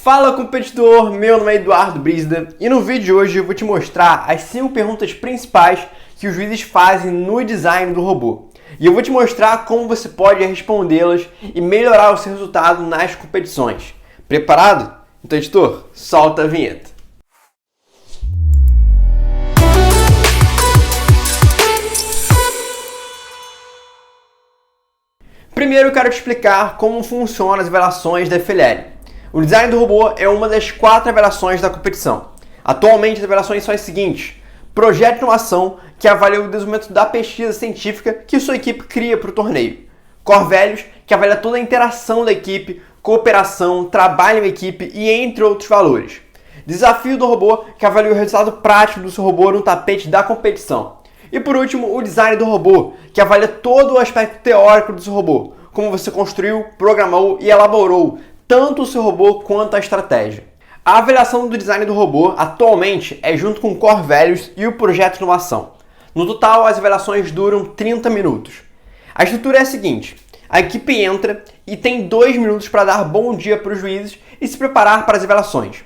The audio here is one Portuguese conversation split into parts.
Fala competidor, meu nome é Eduardo Brisda e no vídeo de hoje eu vou te mostrar as 5 perguntas principais que os juízes fazem no design do robô. E eu vou te mostrar como você pode respondê-las e melhorar o seu resultado nas competições. Preparado? Então editor, solta a vinheta. Primeiro eu quero te explicar como funcionam as avaliações da FLL. O design do robô é uma das 4 avaliações da competição. Atualmente as avaliações são as seguintes: projeto de inovação, que avalia o desenvolvimento da pesquisa científica que sua equipe cria para o torneio. Core Values, que avalia toda a interação da equipe, cooperação, trabalho em equipe e entre outros valores. Desafio do robô, que avalia o resultado prático do seu robô no tapete da competição. E por último, o design do robô, que avalia todo o aspecto teórico do seu robô, como você construiu, programou e elaborou tanto o seu robô quanto a estratégia. A avaliação do design do robô atualmente é junto com o Core Values e o projeto de inovação. No total, as avaliações duram 30 minutos. A estrutura é a seguinte: a equipe entra e tem 2 minutos para dar bom dia para os juízes e se preparar para as avaliações.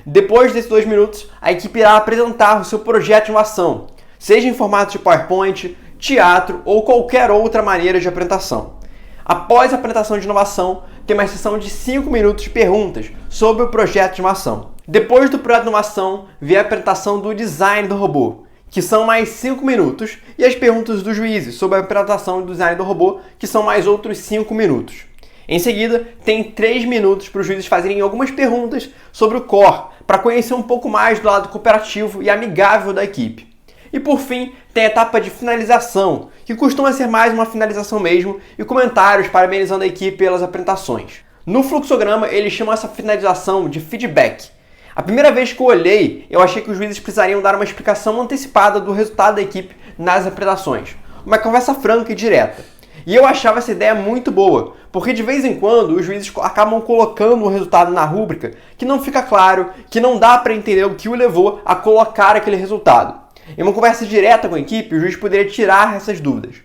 Depois desses 2 minutos, a equipe irá apresentar o seu projeto de inovação, seja em formato de PowerPoint, teatro ou qualquer outra maneira de apresentação. Após a apresentação de inovação, tem uma sessão de 5 minutos de perguntas sobre o projeto de inovação. Depois do projeto de inovação, vem a apresentação do design do robô, que são mais 5 minutos, e as perguntas dos juízes sobre a apresentação do design do robô, que são mais outros 5 minutos. Em seguida, tem 3 minutos para os juízes fazerem algumas perguntas sobre o core, para conhecer um pouco mais do lado cooperativo e amigável da equipe. E por fim, tem a etapa de finalização, que costuma ser mais uma finalização mesmo, e comentários parabenizando a equipe pelas apresentações. No fluxograma, eles chamam essa finalização de feedback. A primeira vez que eu olhei, eu achei que os juízes precisariam dar uma explicação antecipada do resultado da equipe nas apresentações. Uma conversa franca e direta. E eu achava essa ideia muito boa, porque de vez em quando os juízes acabam colocando um resultado na rúbrica que não fica claro, que não dá para entender o que o levou a colocar aquele resultado. Em uma conversa direta com a equipe, o juiz poderia tirar essas dúvidas.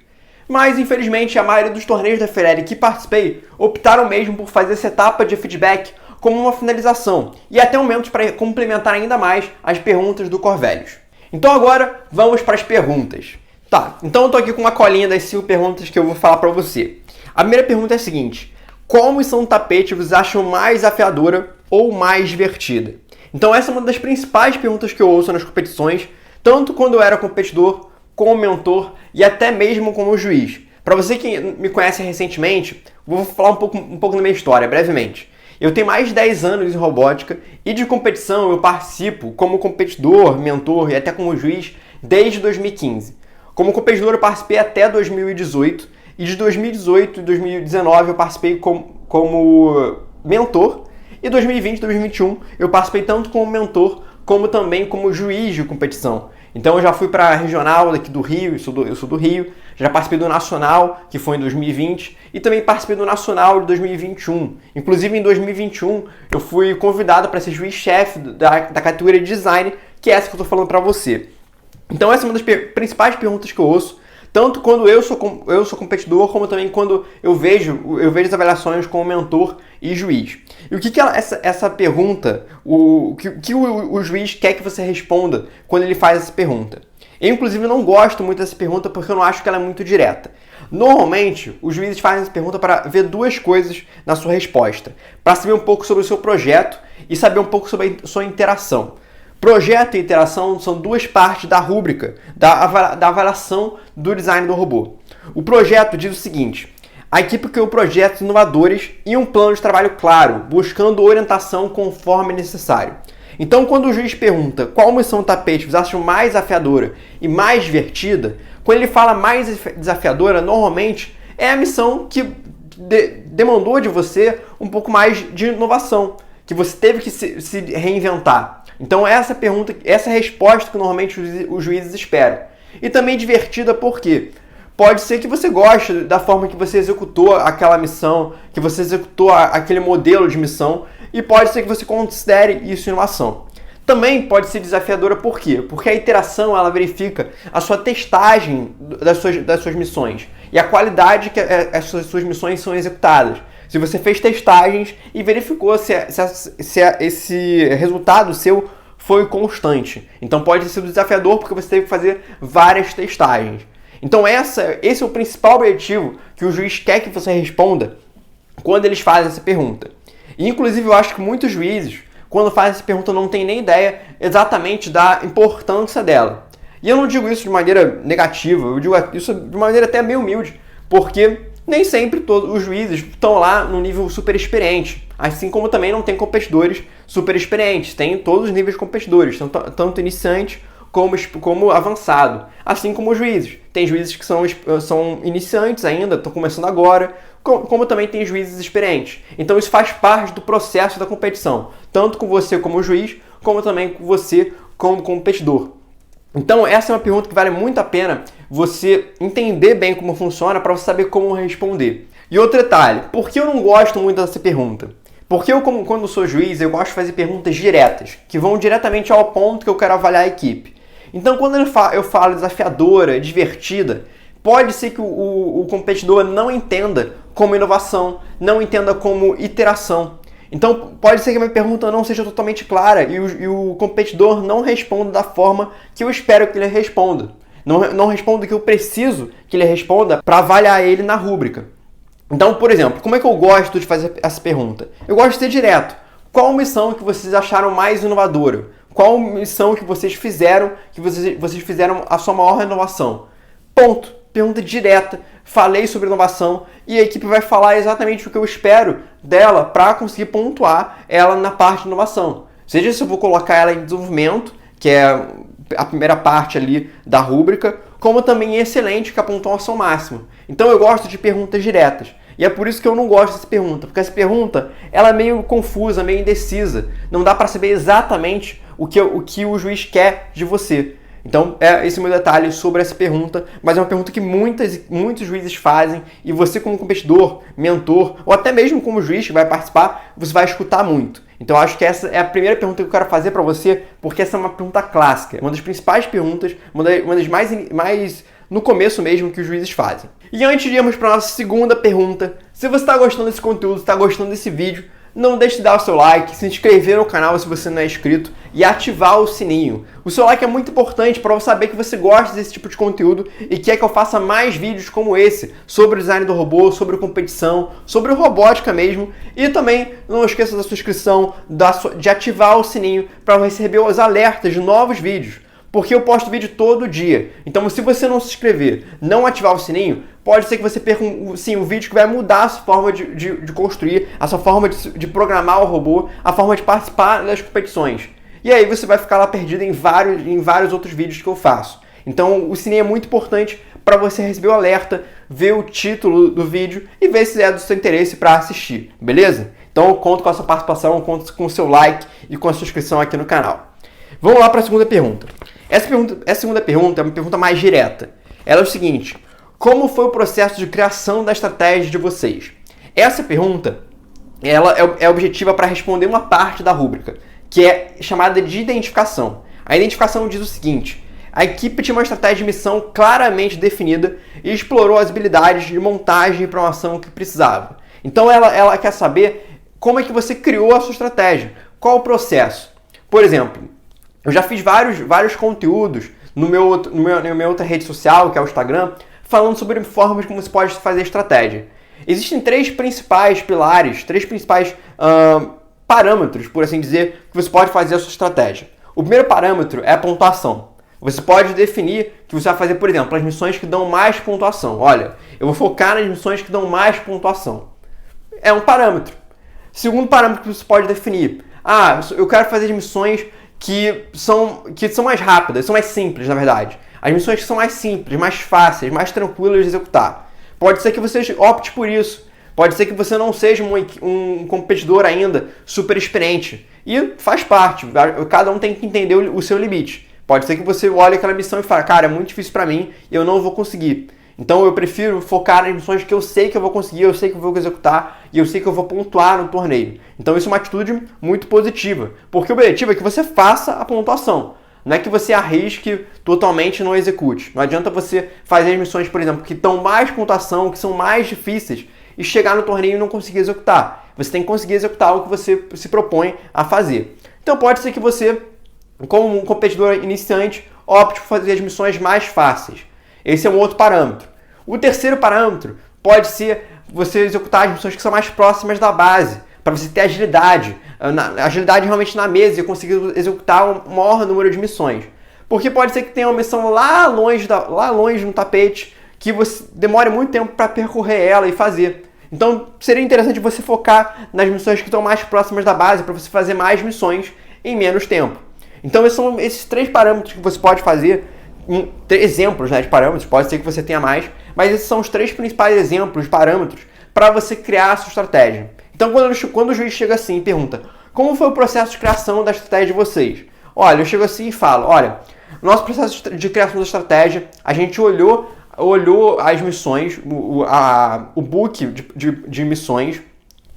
Mas, infelizmente, a maioria dos torneios da FLL que participei optaram mesmo por fazer essa etapa de feedback como uma finalização e até momentos para complementar ainda mais as perguntas do Core Values. Então agora, vamos para as perguntas. Tá, então eu tô aqui com uma colinha das 5 perguntas que eu vou falar para você. A primeira pergunta é a seguinte: qual missão do tapete vocês acham mais desafiadora ou mais divertida? Então essa é uma das principais perguntas que eu ouço nas competições, tanto quando eu era competidor, como mentor e até mesmo como juiz. Para você que me conhece recentemente, vou falar um pouco da minha história, brevemente. Eu tenho mais de 10 anos em robótica e de competição eu participo como competidor, mentor e até como juiz desde 2015. Como competidor eu participei até 2018 e de 2018 e 2019 eu participei como mentor e 2020 e 2021 eu participei tanto como mentor como também como juiz de competição. Então eu já fui para a regional daqui do Rio, eu sou do Rio, já participei do nacional, que foi em 2020, e também participei do nacional de 2021. Inclusive em 2021 eu fui convidado para ser juiz-chefe da categoria de design, que é essa que eu estou falando para você. Então essa é uma das principais perguntas que eu ouço, tanto quando eu sou competidor, como também quando eu vejo as avaliações como mentor e juiz. E o que essa pergunta, o juiz quer que você responda quando ele faz essa pergunta? Eu, inclusive, não gosto muito dessa pergunta porque eu não acho que ela é muito direta. Normalmente, os juízes fazem essa pergunta para ver 2 coisas na sua resposta. Para saber um pouco sobre o seu projeto e saber um pouco sobre a sua interação. Projeto e interação são 2 partes da rúbrica da avaliação do design do robô. O projeto diz o seguinte: a equipe criou projetos inovadores e um plano de trabalho claro, buscando orientação conforme necessário. Então, quando o juiz pergunta qual missão do tapete você acha mais desafiadora e mais divertida, quando ele fala mais desafiadora, normalmente é a missão que demandou de você um pouco mais de inovação, que você teve que se reinventar. Então essa resposta que normalmente os juízes esperam. E também divertida porque pode ser que você goste da forma que você executou aquela missão, que você executou aquele modelo de missão, e pode ser que você considere isso inovação. Também pode ser desafiadora por quê? Porque a iteração ela verifica a sua testagem das suas missões e a qualidade que as suas missões são executadas. se você fez testagens e verificou se esse resultado seu foi constante. Então pode ter sido desafiador porque você teve que fazer várias testagens. Então esse é o principal objetivo que o juiz quer que você responda quando eles fazem essa pergunta. E, inclusive, eu acho que muitos juízes, quando fazem essa pergunta, não têm nem ideia exatamente da importância dela. E eu não digo isso de maneira negativa, eu digo isso de maneira até meio humilde, porque nem sempre todos os juízes estão lá no nível super experiente, assim como também não tem competidores super experientes, tem todos os níveis de competidores, tanto iniciante como avançado, assim como os juízes. Tem juízes que são iniciantes ainda, estão começando agora, como também tem juízes experientes. Então isso faz parte do processo da competição, tanto com você como juiz, como também com você como competidor. Então essa é uma pergunta que vale muito a pena você entender bem como funciona para você saber como responder. E outro detalhe, por que eu não gosto muito dessa pergunta? Porque quando sou juiz, eu gosto de fazer perguntas diretas, que vão diretamente ao ponto que eu quero avaliar a equipe. Então quando eu falo desafiadora, divertida, pode ser que o competidor não entenda como inovação, não entenda como iteração. Então pode ser que a minha pergunta não seja totalmente clara e o competidor não responda da forma que eu espero que ele responda. Não responda o que eu preciso que ele responda para avaliar ele na rúbrica. Então, por exemplo, como é que eu gosto de fazer essa pergunta? Eu gosto de ser direto. Qual missão que vocês acharam mais inovadora? Qual missão que vocês fizeram a sua maior inovação? Ponto. Pergunta direta. Falei sobre inovação e a equipe vai falar exatamente o que eu espero dela para conseguir pontuar ela na parte de inovação. Seja se eu vou colocar ela em desenvolvimento, que é a primeira parte ali da rúbrica, como também em excelente, que é a pontuação máxima. Então eu gosto de perguntas diretas. E é por isso que eu não gosto dessa pergunta, porque essa pergunta ela é meio confusa, meio indecisa. Não dá para saber exatamente o que o juiz quer de você. Então, esse é o meu detalhe sobre essa pergunta, mas é uma pergunta que muitos juízes fazem e você como competidor, mentor, ou até mesmo como juiz que vai participar, você vai escutar muito. Então, eu acho que essa é a primeira pergunta que eu quero fazer para você, porque essa é uma pergunta clássica, uma das principais perguntas, uma das mais no começo mesmo que os juízes fazem. E antes de irmos para a nossa segunda pergunta, se você está gostando desse conteúdo, está gostando desse vídeo, não deixe de dar o seu like, se inscrever no canal se você não é inscrito e ativar o sininho. O seu like é muito importante para eu saber que você gosta desse tipo de conteúdo e quer que eu faça mais vídeos como esse sobre o design do robô, sobre competição, sobre robótica mesmo. E também não esqueça da sua inscrição, de ativar o sininho para receber os alertas de novos vídeos. Porque eu posto vídeo todo dia. Então, se você não se inscrever, não ativar o sininho, pode ser que você perca um vídeo que vai mudar a sua forma de construir, a sua forma de programar o robô, a forma de participar das competições. E aí você vai ficar lá perdido em vários outros vídeos que eu faço. Então, o sininho é muito importante para você receber o alerta, ver o título do vídeo e ver se é do seu interesse para assistir, beleza? Então, eu conto com a sua participação, eu conto com o seu like e com a sua inscrição aqui no canal. Vamos lá para a segunda pergunta. Essa segunda pergunta é uma pergunta mais direta. Ela é o seguinte: como foi o processo de criação da estratégia de vocês? Essa pergunta ela é objetiva para responder uma parte da rúbrica, que é chamada de identificação. A identificação diz o seguinte: a equipe tinha uma estratégia de missão claramente definida e explorou as habilidades de montagem e programação que precisava. Então ela quer saber como é que você criou a sua estratégia, qual o processo. Por exemplo, eu já fiz vários conteúdos no minha outra rede social, que é o Instagram, falando sobre formas como você pode fazer estratégia. Existem três principais pilares, parâmetros, por assim dizer, que você pode fazer a sua estratégia. O primeiro parâmetro é a pontuação. Você pode definir que você vai fazer, por exemplo, as missões que dão mais pontuação. Olha, eu vou focar nas missões que dão mais pontuação. É um parâmetro. Segundo parâmetro que você pode definir. Eu quero fazer missões que são mais rápidas, são mais simples, na verdade. As missões que são mais simples, mais fáceis, mais tranquilas de executar. Pode ser que você opte por isso. Pode ser que você não seja um competidor ainda super experiente. E faz parte, cada um tem que entender o seu limite. Pode ser que você olhe aquela missão e fale, cara, é muito difícil para mim e eu não vou conseguir. Então eu prefiro focar nas missões que eu sei que eu vou conseguir, eu sei que eu vou executar e eu sei que eu vou pontuar no torneio. Então isso é uma atitude muito positiva, porque o objetivo é que você faça a pontuação. Não é que você arrisque totalmente e não execute. Não adianta você fazer as missões, por exemplo, que dão mais pontuação, que são mais difíceis, e chegar no torneio e não conseguir executar. Você tem que conseguir executar o que você se propõe a fazer. Então pode ser que você, como um competidor iniciante, opte por fazer as missões mais fáceis. Esse é um outro parâmetro. O terceiro parâmetro pode ser você executar as missões que são mais próximas da base, para você ter agilidade. Agilidade realmente na mesa e conseguir executar um maior número de missões. Porque pode ser que tenha uma missão lá longe no tapete, que você demore muito tempo para percorrer ela e fazer. Então seria interessante você focar nas missões que estão mais próximas da base, para você fazer mais missões em menos tempo. Então esses são esses 3 parâmetros que você pode fazer, exemplos, né, de parâmetros, pode ser que você tenha mais, mas esses são os 3 principais exemplos de parâmetros para você criar a sua estratégia. Então quando o juiz chega assim e pergunta: como foi o processo de criação da estratégia de vocês? Olha, eu chego assim e falo: olha, nosso processo de criação da estratégia, a gente olhou as missões, o book de missões,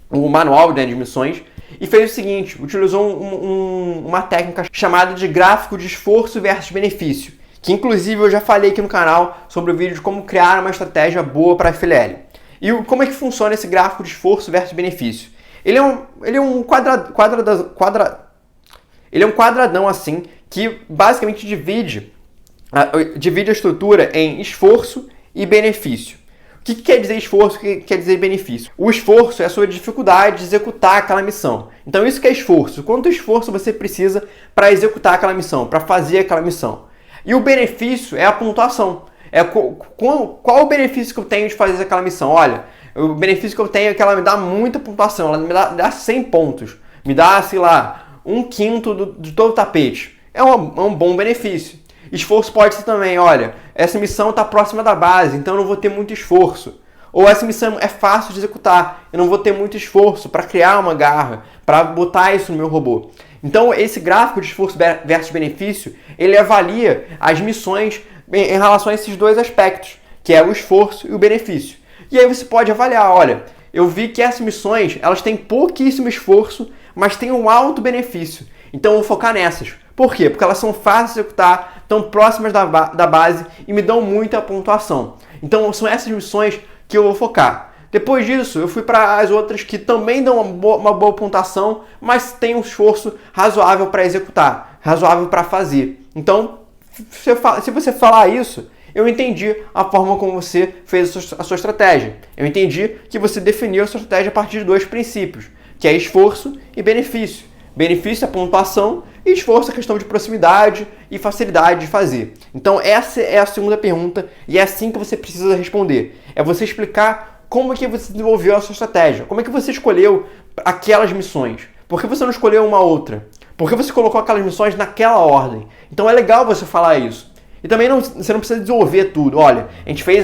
o manual, né, de missões, e fez o seguinte: utilizou uma técnica chamada de gráfico de esforço versus benefício, que inclusive eu já falei aqui no canal sobre o vídeo de como criar uma estratégia boa para FLL. E como é que funciona esse gráfico de esforço versus benefício? Ele é um quadradão assim, que basicamente divide a estrutura em esforço e benefício. O que quer dizer esforço e o que quer dizer benefício? O esforço é a sua dificuldade de executar aquela missão. Então isso que é esforço. Quanto esforço você precisa para executar aquela missão, para fazer aquela missão. E o benefício é a pontuação. É qual o benefício que eu tenho de fazer aquela missão? Olha, o benefício que eu tenho é que ela me dá muita pontuação, ela me dá 100 pontos. Me dá, sei lá, 1/5 de todo o tapete. É um bom benefício. Esforço pode ser também: olha, essa missão está próxima da base, então eu não vou ter muito esforço. Ou essa missão é fácil de executar, eu não vou ter muito esforço para criar uma garra, para botar isso no meu robô. Então esse gráfico de esforço versus benefício, ele avalia as missões em relação a esses 2 aspectos, que é o esforço e o benefício. E aí você pode avaliar: olha, eu vi que essas missões, elas têm pouquíssimo esforço, mas têm um alto benefício. Então eu vou focar nessas. Por quê? Porque elas são fáceis de executar, estão próximas da base e me dão muita pontuação. Então são essas missões que eu vou focar. Depois disso, eu fui para as outras que também dão uma boa pontuação, mas tem um esforço razoável para executar, razoável para fazer. Então, se você falar isso, eu entendi a forma como você fez a sua estratégia. Eu entendi que você definiu a sua estratégia a partir de 2 princípios, que é esforço e benefício. Benefício é a pontuação e esforço é a questão de proximidade e facilidade de fazer. Então essa é a segunda pergunta e é assim que você precisa responder. É você explicar como é que você desenvolveu a sua estratégia. Como é que você escolheu aquelas missões? Por que você não escolheu uma outra? Por que você colocou aquelas missões naquela ordem? Então é legal você falar isso. E também você não precisa desenvolver tudo. Olha, a gente fez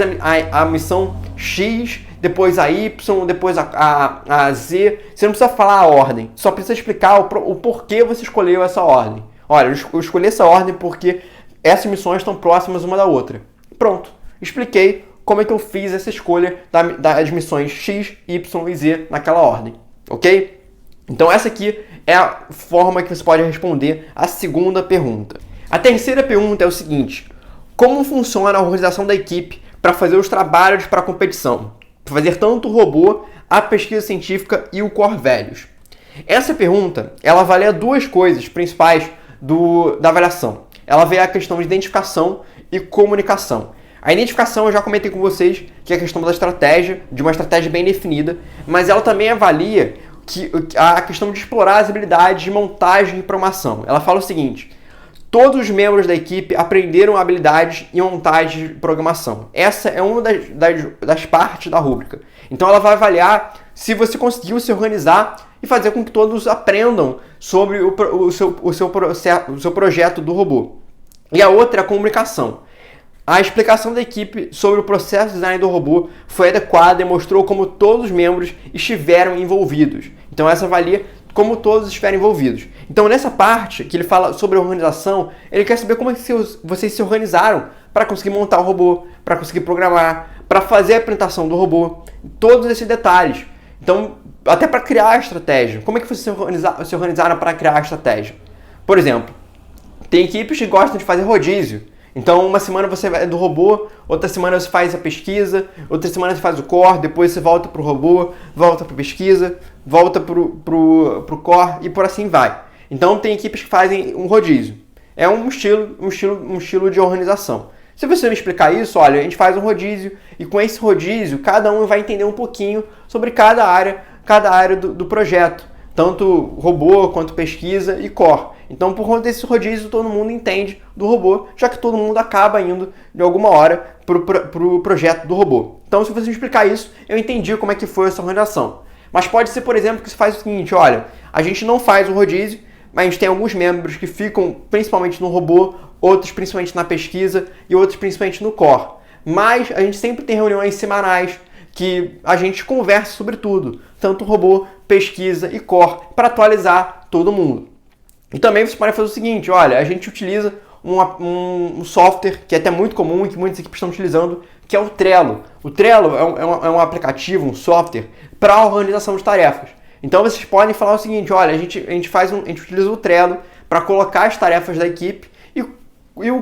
a missão X, depois a Y, depois a Z. Você não precisa falar a ordem. Só precisa explicar o porquê você escolheu essa ordem. Olha, eu escolhi essa ordem porque essas missões estão próximas uma da outra. Pronto. Expliquei como é que eu fiz essa escolha das missões X, Y e Z naquela ordem. Ok? Então essa aqui é a forma que você pode responder a segunda pergunta. A terceira pergunta é o seguinte: como funciona a organização da equipe para fazer os trabalhos para a competição? Para fazer tanto o robô, a pesquisa científica e o Core Values. Essa pergunta, ela avalia 2 coisas principais da avaliação. Ela vê a questão de identificação e comunicação. A identificação eu já comentei com vocês, que é a questão da estratégia, de uma estratégia bem definida, mas ela também avalia a questão de explorar as habilidades de montagem e programação. Ela fala o seguinte: todos os membros da equipe aprenderam habilidades em montagem de programação. Essa é uma das partes da rúbrica. Então ela vai avaliar se você conseguiu se organizar e fazer com que todos aprendam sobre o seu projeto do robô. E a outra é a comunicação. A explicação da equipe sobre o processo de design do robô foi adequada e mostrou como todos os membros estiveram envolvidos. Então essa avalia como todos estiverem envolvidos. Então nessa parte que ele fala sobre a organização, ele quer saber como é que vocês se organizaram para conseguir montar o robô, para conseguir programar, para fazer a apresentação do robô, todos esses detalhes. Então, até para criar a estratégia. Como é que vocês se organizaram para criar a estratégia? Por exemplo, tem equipes que gostam de fazer rodízio. Então, uma semana você vai do robô, outra semana você faz a pesquisa, outra semana você faz o core, depois você volta para o robô, volta para a pesquisa, volta para o core e por assim vai. Então, tem equipes que fazem um rodízio. É um estilo de organização. Se você me explicar isso, olha, a gente faz um rodízio e com esse rodízio, cada um vai entender um pouquinho sobre cada área do projeto. Tanto robô, quanto pesquisa e core. Então, por conta desse rodízio, todo mundo entende do robô, já que todo mundo acaba indo, de alguma hora, pro projeto do robô. Então, se você me explicar isso, eu entendi como é que foi essa organização. Mas pode ser, por exemplo, que você faz o seguinte, olha, a gente não faz o rodízio, mas a gente tem alguns membros que ficam principalmente no robô, outros principalmente na pesquisa e outros principalmente no core. Mas a gente sempre tem reuniões semanais que a gente conversa sobre tudo, tanto robô, pesquisa e core, para atualizar todo mundo. E também você pode fazer o seguinte, olha, a gente utiliza um software que é até muito comum e que muitas equipes estão utilizando, que é o Trello. O Trello é um aplicativo, um software para a organização de tarefas. Então vocês podem falar o seguinte, olha, a gente utiliza o Trello para colocar as tarefas da equipe e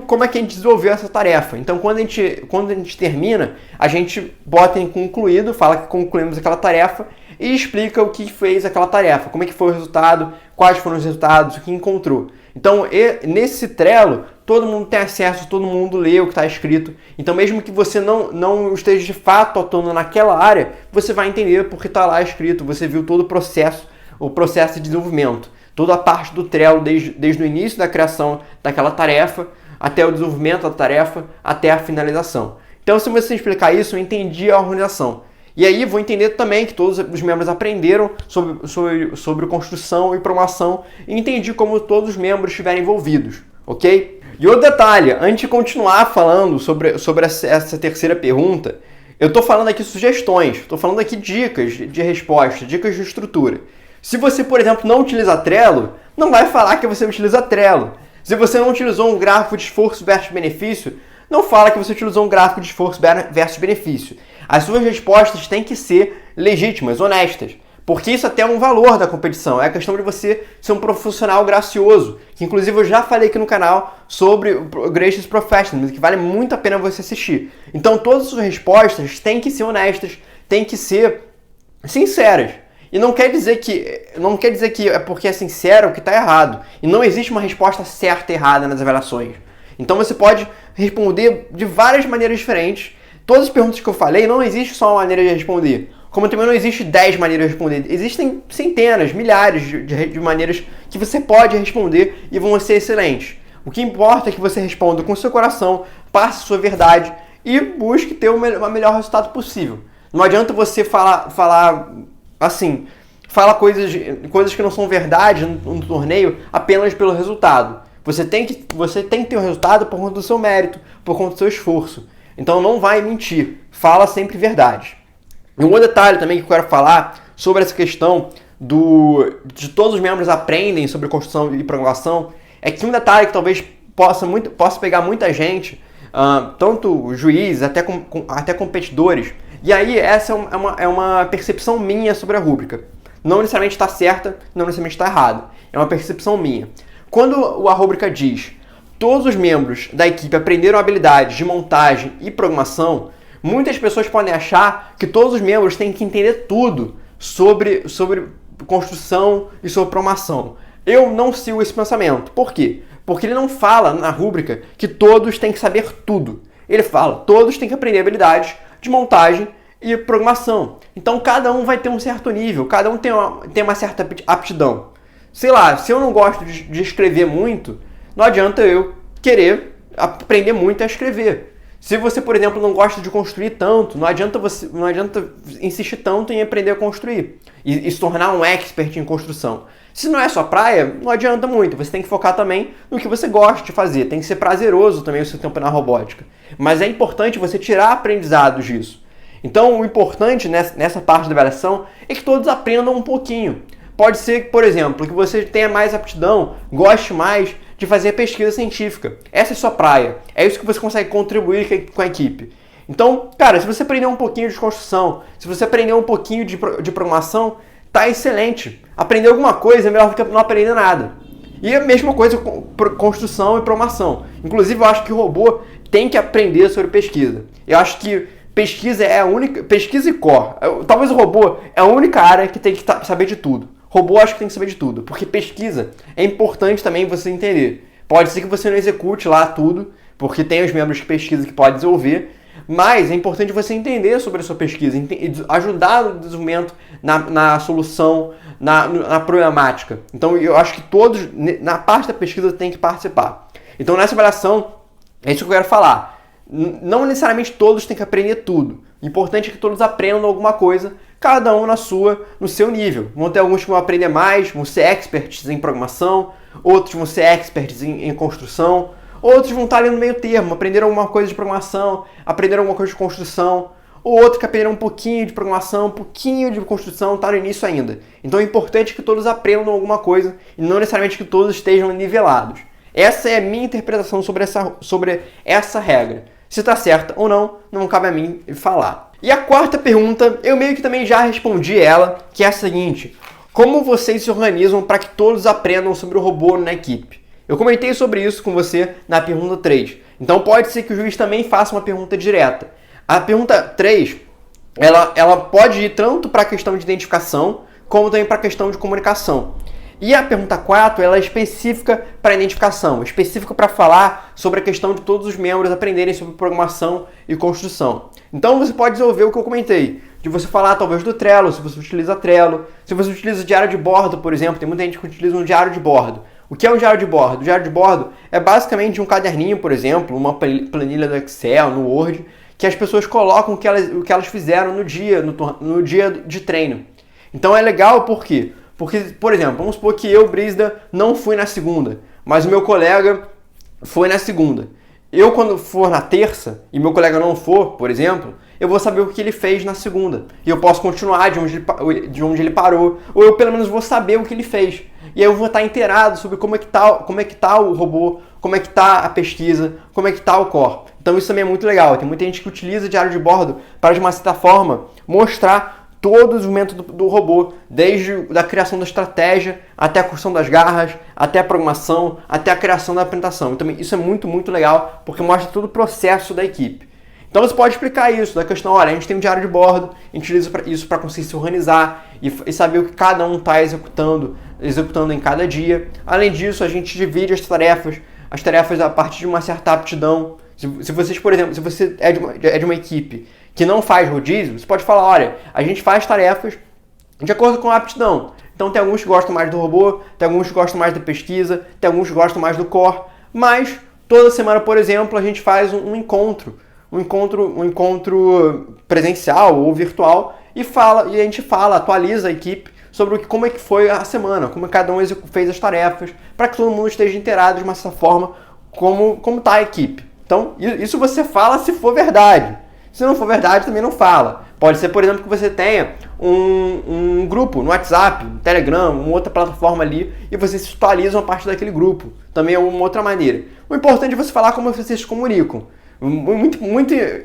como é que a gente desenvolveu essa tarefa. Então, quando a gente termina, a gente bota em concluído, fala que concluímos aquela tarefa e explica o que fez aquela tarefa, como é que foi o resultado, quais foram os resultados, o que encontrou. Então, nesse Trello, todo mundo tem acesso, todo mundo lê o que está escrito. Então, mesmo que você não esteja de fato atuando naquela área, você vai entender porque está lá escrito, você viu todo o processo de desenvolvimento. Toda a parte do Trello, desde o início da criação daquela tarefa, até o desenvolvimento da tarefa, até a finalização. Então, se você explicar isso, eu entendi a organização. E aí, vou entender também que todos os membros aprenderam sobre construção e programação e entendi como todos os membros estiveram envolvidos, ok? E outro detalhe, antes de continuar falando sobre essa terceira pergunta, eu estou falando aqui sugestões, estou falando aqui dicas de resposta, dicas de estrutura. Se você, por exemplo, não utiliza Trello, não vai falar que você utiliza Trello. Se você não utilizou um gráfico de esforço versus benefício, não fala que você utilizou um gráfico de esforço versus benefício. As suas respostas têm que ser legítimas, honestas, porque isso até é um valor da competição. É a questão de você ser um profissional gracioso, que inclusive eu já falei aqui no canal sobre o Gracious Professionalism, que vale muito a pena você assistir. Então todas as suas respostas têm que ser honestas, têm que ser sinceras. E não quer dizer que é porque é sincero que está errado. E não existe uma resposta certa e errada nas avaliações. Então você pode responder de várias maneiras diferentes. Todas as perguntas que eu falei, não existe só uma maneira de responder. Como também não existe 10 maneiras de responder. Existem centenas, milhares de maneiras que você pode responder e vão ser excelentes. O que importa é que você responda com o seu coração, passe sua verdade e busque ter o melhor resultado possível. Não adianta você falar assim, fala coisas que não são verdade no torneio apenas pelo resultado. Você tem que ter o resultado por conta do seu mérito, por conta do seu esforço. Então não vai mentir, fala sempre verdade. E um outro detalhe também que eu quero falar sobre essa questão de todos os membros aprendem sobre construção e programação, é que um detalhe que talvez possa pegar muita gente, tanto juízes até competidores. E aí essa é uma percepção minha sobre a rúbrica. Não necessariamente está certa, não necessariamente está errada. É uma percepção minha. Quando a rúbrica diz todos os membros da equipe aprenderam habilidades de montagem e programação, muitas pessoas podem achar que todos os membros têm que entender tudo sobre construção e sobre programação. Eu não sigo esse pensamento. Por quê? Porque ele não fala na rúbrica que todos têm que saber tudo. Ele fala, todos têm que aprender habilidades de montagem e programação. Então cada um vai ter um certo nível, cada um tem uma certa aptidão. Sei lá, se eu não gosto de escrever muito, não adianta eu querer aprender muito a escrever. Se você, por exemplo, não gosta de construir tanto, não adianta insistir tanto em aprender a construir e se tornar um expert em construção. Se não é sua praia, não adianta muito. Você tem que focar também no que você gosta de fazer. Tem que ser prazeroso também o seu tempo na robótica. Mas é importante você tirar aprendizados disso. Então, o importante nessa parte da avaliação é que todos aprendam um pouquinho. Pode ser, por exemplo, que você tenha mais aptidão, goste mais de fazer pesquisa científica. Essa é a sua praia. É isso que você consegue contribuir com a equipe. Então, cara, se você aprender um pouquinho de construção, se você aprender um pouquinho de programação, tá excelente. Aprender alguma coisa é melhor do que não aprender nada. E a mesma coisa com construção e programação. Inclusive, eu acho que o robô tem que aprender sobre pesquisa. Eu acho que pesquisa é a única... Pesquisa e core. Talvez o robô é a única área que tem que saber de tudo. Robô acho que tem que saber de tudo, porque pesquisa é importante também você entender. Pode ser que você não execute lá tudo, porque tem os membros de pesquisa que podem desenvolver, mas é importante você entender sobre a sua pesquisa, ajudar no desenvolvimento, na solução, na problemática. Então eu acho que todos, na parte da pesquisa, tem que participar. Então nessa avaliação, é isso que eu quero falar. Não necessariamente todos têm que aprender tudo. O importante é que todos aprendam alguma coisa, cada um no seu nível. Vão ter alguns que vão aprender mais, vão ser experts em programação, outros vão ser experts em construção, outros vão estar ali no meio termo, aprenderam alguma coisa de programação, aprenderam alguma coisa de construção, ou outros que aprenderam um pouquinho de programação, um pouquinho de construção, está no início ainda. Então é importante que todos aprendam alguma coisa e não necessariamente que todos estejam nivelados. Essa é a minha interpretação sobre essa regra. Se está certa ou não cabe a mim falar. E a quarta pergunta, eu meio que também já respondi ela, que é a seguinte: como vocês se organizam para que todos aprendam sobre o robô na equipe? Eu comentei sobre isso com você na pergunta 3. Então pode ser que o juiz também faça uma pergunta direta. A pergunta 3, ela pode ir tanto para a questão de identificação, como também para a questão de comunicação. E a pergunta 4, ela é específica para identificação, específica para falar sobre a questão de todos os membros aprenderem sobre programação e construção. Então você pode desenvolver o que eu comentei, de você falar talvez do Trello, se você utiliza Trello, se você utiliza diário de bordo, por exemplo, tem muita gente que utiliza um diário de bordo. O que é um diário de bordo? O diário de bordo é basicamente um caderninho, por exemplo, uma planilha do Excel, no Word, que as pessoas colocam o que elas fizeram no dia de treino. Então é legal por quê? Porque, por exemplo, vamos supor que eu, Brisda, não fui na segunda, mas o meu colega foi na segunda. Eu, quando for na terça, e meu colega não for, por exemplo, eu vou saber o que ele fez na segunda. E eu posso continuar de onde ele parou, ou eu pelo menos vou saber o que ele fez. E aí eu vou estar inteirado sobre como é que tá o robô, como é que tá a pesquisa, como é que tá o core. Então isso também é muito legal. Tem muita gente que utiliza diário de bordo para, de uma certa forma, mostrar todo o desenvolvimento do robô, desde a criação da estratégia, até a construção das garras, até a programação, até a criação da apresentação. Então isso é muito, muito legal, porque mostra todo o processo da equipe. Então você pode explicar isso, da questão, olha, a gente tem um diário de bordo, a gente utiliza isso para conseguir se organizar e saber o que cada um está executando em cada dia. Além disso, a gente divide as tarefas a partir de uma certa aptidão. Se vocês, por exemplo, se você é de uma equipe que não faz rodízio, você pode falar, olha, a gente faz tarefas de acordo com a aptidão. Então tem alguns que gostam mais do robô, tem alguns que gostam mais da pesquisa, tem alguns que gostam mais do core, mas toda semana, por exemplo, a gente faz um encontro presencial ou virtual e a gente atualiza a equipe sobre como é que foi a semana, como cada um fez as tarefas, para que todo mundo esteja inteirado de uma certa forma como está a equipe. Então, isso você fala se for verdade. Se não for verdade, também não fala. Pode ser, por exemplo, que você tenha um grupo no WhatsApp, no Telegram, uma outra plataforma ali, e você se atualiza uma parte daquele grupo. Também é uma outra maneira. O importante é você falar como vocês se comunicam.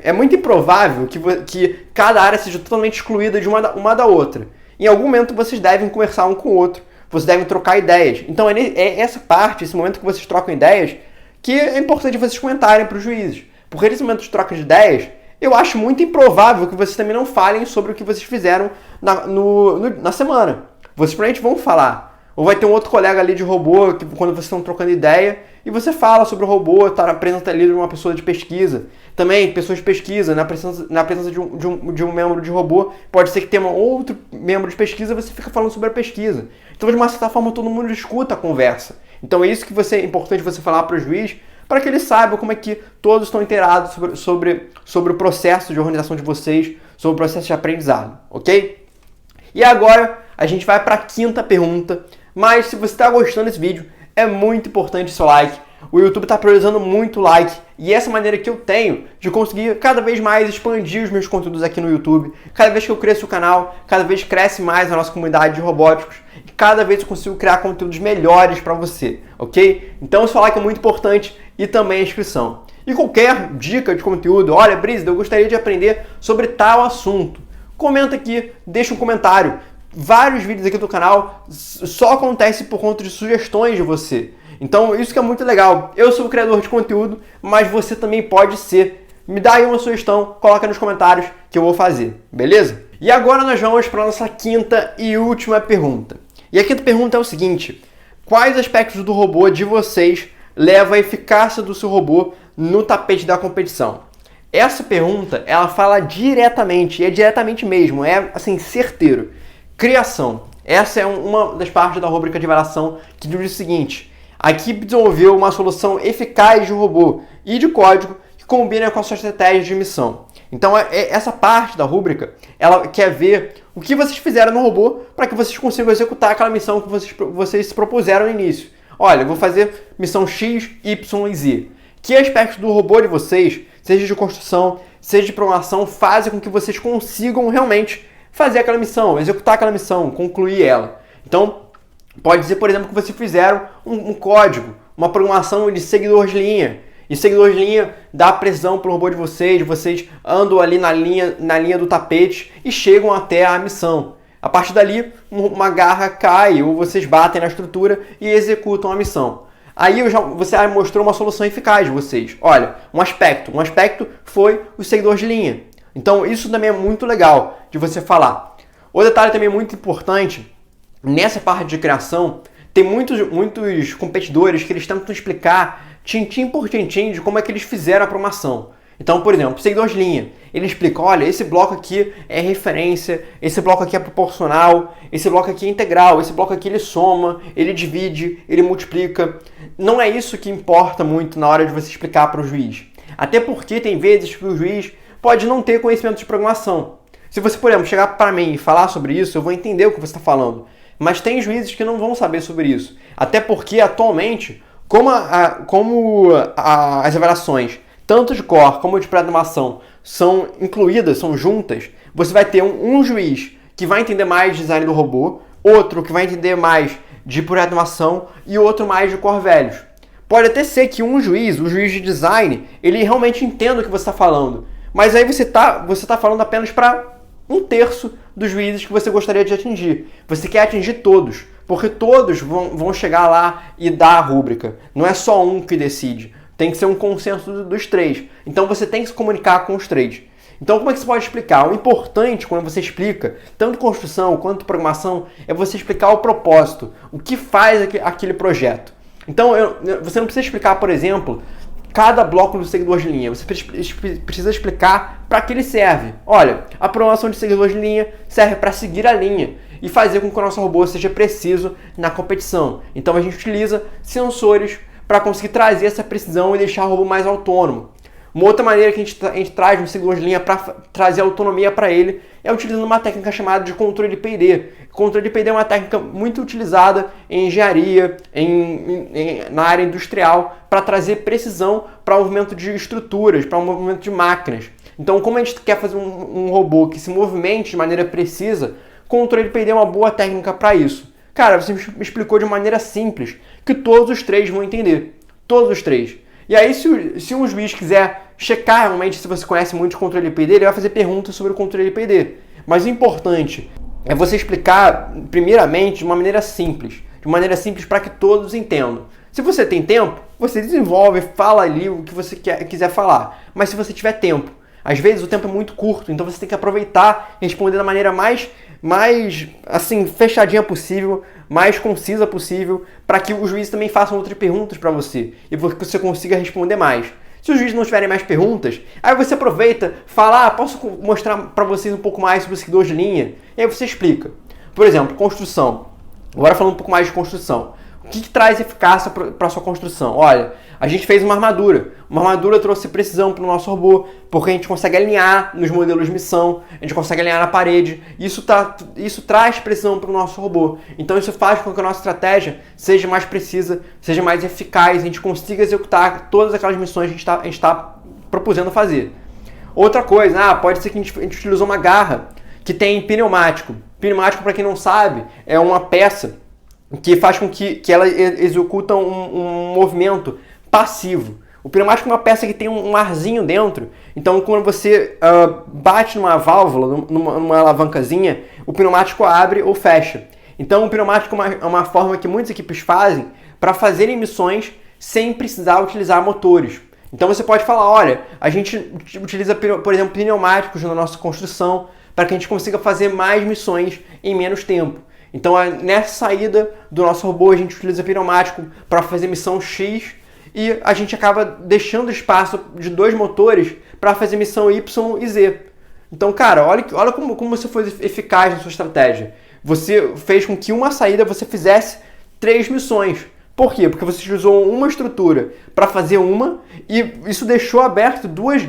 É muito improvável que cada área seja totalmente excluída de uma da outra. Em algum momento vocês devem conversar um com o outro, vocês devem trocar ideias. Então é essa parte, esse momento que vocês trocam ideias, que é importante vocês comentarem para os juízes. Porque nesse momento de troca de ideias, eu acho muito improvável que vocês também não falem sobre o que vocês fizeram na semana. Vocês provavelmente vão falar. Ou vai ter um outro colega ali de robô, que quando vocês estão trocando ideia, e você fala sobre o robô, está apresentando ali uma pessoa de pesquisa. Também, pessoas de pesquisa, na presença de um membro de robô, pode ser que tenha um outro membro de pesquisa, você fica falando sobre a pesquisa. Então, de uma certa forma, todo mundo escuta a conversa. Então, é isso que é importante você falar para o juiz, para que ele saiba como é que todos estão inteirados sobre o processo de organização de vocês, sobre o processo de aprendizado, ok? E agora, a gente vai para a quinta pergunta. Mas se você está gostando desse vídeo, é muito importante o seu like. O YouTube está priorizando muito o like. E essa maneira que eu tenho de conseguir cada vez mais expandir os meus conteúdos aqui no YouTube. Cada vez que eu cresço o canal, cada vez cresce mais a nossa comunidade de robóticos. E cada vez eu consigo criar conteúdos melhores para você, ok? Então o seu like é muito importante e também a inscrição. E qualquer dica de conteúdo, olha, Brisda, eu gostaria de aprender sobre tal assunto. Comenta aqui, deixa um comentário. vários vídeos aqui do canal só acontecem por conta de sugestões de você. Então isso que é muito legal. Eu sou o criador de conteúdo, mas você também pode ser. Me dá aí uma sugestão, coloca nos comentários que eu vou fazer, beleza? E agora nós vamos para a nossa quinta e última pergunta. E a quinta pergunta é o seguinte: quais aspectos do robô de vocês levam a eficácia do seu robô no tapete da competição? Essa pergunta, ela fala diretamente, e é diretamente mesmo, é assim, certeiro. Criação. Essa é uma das partes da rubrica de avaliação que diz o seguinte: a equipe desenvolveu uma solução eficaz de robô e de código que combina com a sua estratégia de missão. Então, essa parte da rúbrica, ela quer ver o que vocês fizeram no robô para que vocês consigam executar aquela missão que vocês se propuseram no início. Olha, eu vou fazer missão X, Y e Z. Que aspectos do robô de vocês, seja de construção, seja de programação, fazem com que vocês consigam realmente fazer aquela missão, executar aquela missão, concluir ela. Então, pode dizer, por exemplo, que vocês fizeram um código, uma programação de seguidor de linha. E seguidor de linha dá precisão para o robô de vocês andam ali na linha do tapete e chegam até a missão. A partir dali, uma garra cai ou vocês batem na estrutura e executam a missão. Aí você mostrou uma solução eficaz de vocês. Olha, um aspecto foi o seguidor de linha. Então isso também é muito legal de você falar. Outro detalhe também muito importante, nessa parte de criação, tem muitos competidores que eles tentam explicar tintim por tintim de como é que eles fizeram a programação. Então, por exemplo, seguidor de linha, ele explica, olha, esse bloco aqui é referência, esse bloco aqui é proporcional, esse bloco aqui é integral, esse bloco aqui ele soma, ele divide, ele multiplica. Não é isso que importa muito na hora de você explicar para o juiz. Até porque tem vezes que o juiz pode não ter conhecimento de programação. Se você, por exemplo, chegar para mim e falar sobre isso, eu vou entender o que você está falando. Mas tem juízes que não vão saber sobre isso. Até porque, atualmente, como as avaliações, tanto de core como de pré-animação, são incluídas, são juntas, você vai ter um juiz que vai entender mais de design do robô, outro que vai entender mais de pré-animação e outro mais de core values. Pode até ser que o juiz de design, ele realmente entenda o que você está falando, mas aí você tá falando apenas para 1/3 dos juízes que você gostaria de atingir. Você quer atingir todos, porque todos vão chegar lá e dar a rúbrica. Não é só um que decide. Tem que ser um consenso dos três. Então você tem que se comunicar com os três. Então como é que você pode explicar? O importante quando você explica, tanto construção quanto programação, é você explicar o propósito. O que faz aquele projeto. Então você não precisa explicar, por exemplo, cada bloco do seguidor de linha. Você precisa explicar para que ele serve. Olha, a programação de seguidor de linha serve para seguir a linha e fazer com que o nosso robô seja preciso na competição. Então a gente utiliza sensores para conseguir trazer essa precisão e deixar o robô mais autônomo. Uma outra maneira que a gente traz um seguidor de linha para trazer autonomia para ele é utilizando uma técnica chamada de controle de P&D. Controle de P&D é uma técnica muito utilizada em engenharia, na área industrial, para trazer precisão para o movimento de estruturas, para o movimento de máquinas. Então, como a gente quer fazer um robô que se movimente de maneira precisa, controle de P&D é uma boa técnica para isso. Cara, você me explicou de maneira simples, que todos os três vão entender. Todos os três. E aí, se um juiz quiser checar realmente se você conhece muito de controle de P&D, ele vai fazer perguntas sobre o controle de P&D. Mas o importante é você explicar, primeiramente, de uma maneira simples. De maneira simples para que todos entendam. Se você tem tempo, você desenvolve, fala ali o que você quiser falar. Mas se você tiver tempo, às vezes o tempo é muito curto, então você tem que aproveitar e responder da maneira mais assim, fechadinha possível, mais concisa possível, para que os juízes também façam outras perguntas para você e você consiga responder mais. Se os juízes não tiverem mais perguntas, aí você aproveita, fala, posso mostrar para vocês um pouco mais sobre o seguidor de linha? E aí você explica. Por exemplo, construção. Agora falando um pouco mais de construção. O que traz eficácia para a sua construção? Olha, a gente fez uma armadura. Uma armadura trouxe precisão para o nosso robô, porque a gente consegue alinhar nos modelos de missão, a gente consegue alinhar na parede. Isso traz precisão para o nosso robô. Então isso faz com que a nossa estratégia seja mais precisa, seja mais eficaz, a gente consiga executar todas aquelas missões que a gente está propusendo fazer. Outra coisa, pode ser que a gente utilizou uma garra que tem pneumático. Pneumático, para quem não sabe, é uma peça que faz com que ela executa um movimento passivo. O pneumático é uma peça que tem um arzinho dentro, então quando você bate numa válvula, numa alavancazinha, o pneumático abre ou fecha. Então o pneumático é uma forma que muitas equipes fazem para fazerem missões sem precisar utilizar motores. Então você pode falar, olha, a gente utiliza, por exemplo, pneumáticos na nossa construção para que a gente consiga fazer mais missões em menos tempo. Então nessa saída do nosso robô a gente utiliza pneumático para fazer missão X e a gente acaba deixando espaço de 2 motores para fazer missão Y e Z. Então, cara, olha como você foi eficaz na sua estratégia. Você fez com que uma saída você fizesse 3 missões. Por quê? Porque você usou uma estrutura para fazer uma e isso deixou aberto 2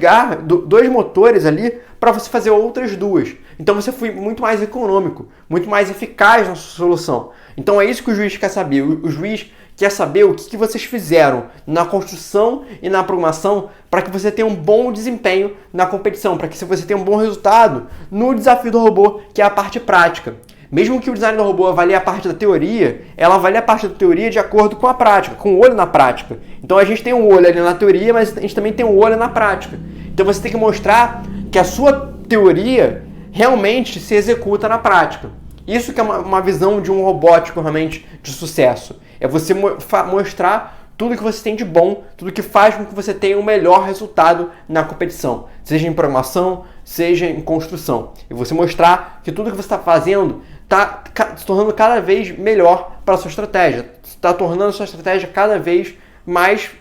motores ali para você fazer outras 2. Então você foi muito mais econômico, muito mais eficaz na sua solução. Então é isso que o juiz quer saber. O juiz quer saber o que vocês fizeram na construção e na programação para que você tenha um bom desempenho na competição, para que você tenha um bom resultado no desafio do robô, que é a parte prática. Mesmo que o design do robô avalie a parte da teoria, ela avalia a parte da teoria de acordo com a prática, com o olho na prática. Então a gente tem um olho ali na teoria, mas a gente também tem um olho na prática. Então você tem que mostrar que a sua teoria realmente se executa na prática. Isso que é uma visão de um robótico realmente de sucesso. É você mostrar tudo que você tem de bom, tudo que faz com que você tenha o melhor resultado na competição, seja em programação, seja em construção. E você mostrar que tudo que você está fazendo está se tornando cada vez melhor para a sua estratégia, está tornando a sua estratégia cada vez mais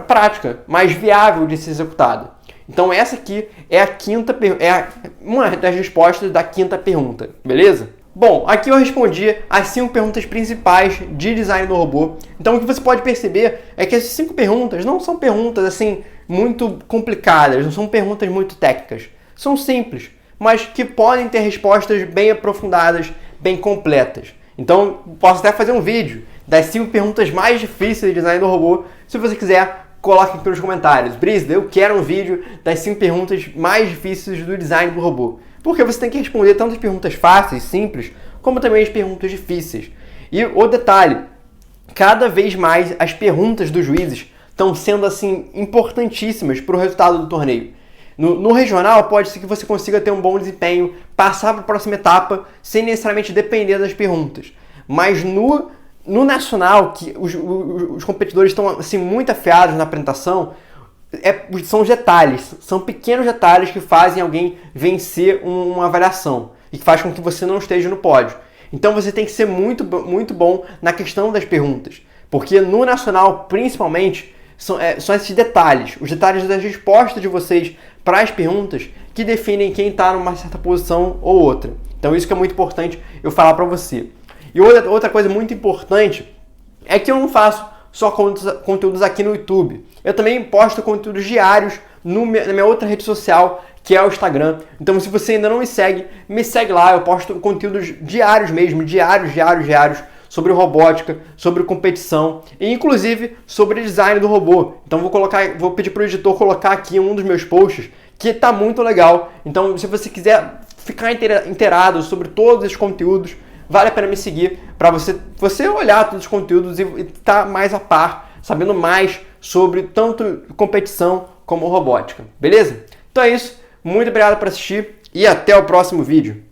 prática, mais viável de ser executada. Então essa aqui é uma das respostas da 5ª pergunta, beleza? Bom, aqui eu respondi as 5 perguntas principais de design do robô. Então o que você pode perceber é que essas 5 perguntas não são perguntas assim muito complicadas, não são perguntas muito técnicas. São simples, mas que podem ter respostas bem aprofundadas, bem completas. Então posso até fazer um vídeo das 5 perguntas mais difíceis de design do robô. Se você quiser, coloque aqui nos comentários. Brisda, eu quero um vídeo das 5 perguntas mais difíceis do design do robô. Porque você tem que responder tanto as perguntas fáceis, simples, como também as perguntas difíceis. E o detalhe, cada vez mais as perguntas dos juízes estão sendo assim importantíssimas para o resultado do torneio. No regional, pode ser que você consiga ter um bom desempenho, passar para a próxima etapa, sem necessariamente depender das perguntas. Mas no nacional, que os competidores estão assim, muito afiados na apresentação, são os detalhes, são pequenos detalhes que fazem alguém vencer uma avaliação e que faz com que você não esteja no pódio. Então você tem que ser muito bom na questão das perguntas, porque no nacional, principalmente, são esses detalhes, os detalhes das respostas de vocês para as perguntas que definem quem está numa certa posição ou outra. Então isso que é muito importante eu falar para você. E outra coisa muito importante é que eu não faço só conteúdos aqui no YouTube. Eu também posto conteúdos diários na minha outra rede social, que é o Instagram. Então, se você ainda não me segue lá. Eu posto conteúdos diários mesmo, diários, sobre robótica, sobre competição e, inclusive, sobre design do robô. Então, vou pedir para o editor colocar aqui um dos meus posts, que está muito legal. Então, se você quiser ficar inteirado sobre todos esses conteúdos, vale a pena me seguir para você olhar todos os conteúdos e estar mais a par, sabendo mais sobre tanto competição como robótica, beleza? Então é isso, muito obrigado por assistir e até o próximo vídeo.